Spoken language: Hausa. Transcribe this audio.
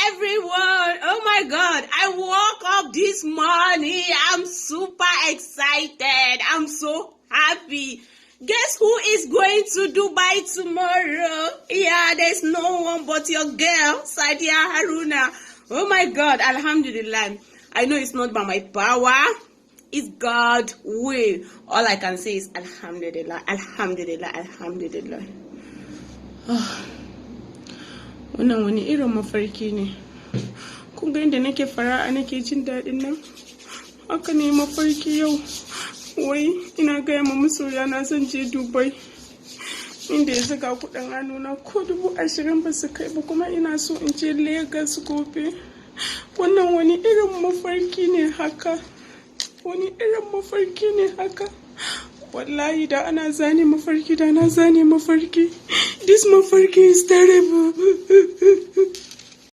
everyone. Oh my God, I woke up this morning. I'm super excited. I'm so happy. Guess who is going to Dubai tomorrow? Yeah, there's no one but your girl, Sadiya HARUNA. Oh my God, Alhamdulillah. I know it's not by my power. It's God's will. All I can say is Alhamdulillah, Alhamdulillah, Alhamdulillah. Wannan wani irin mafarki ne. Kun ga inda nake fara'a nake jin daɗin nan? Haka ne mafarki yau. Wai ina gaya ma masoya na zan je Dubai. Inda ya zaga kuɗin hannuna ko 20,000 ba su kai ba, kuma ina so in je Lagos gobe. Wannan wani irin mafarki ne haka? Wani irin mafarki ne haka? Wallahi da ana zane mafarki da na zane mafarki. This mafarki is terrible.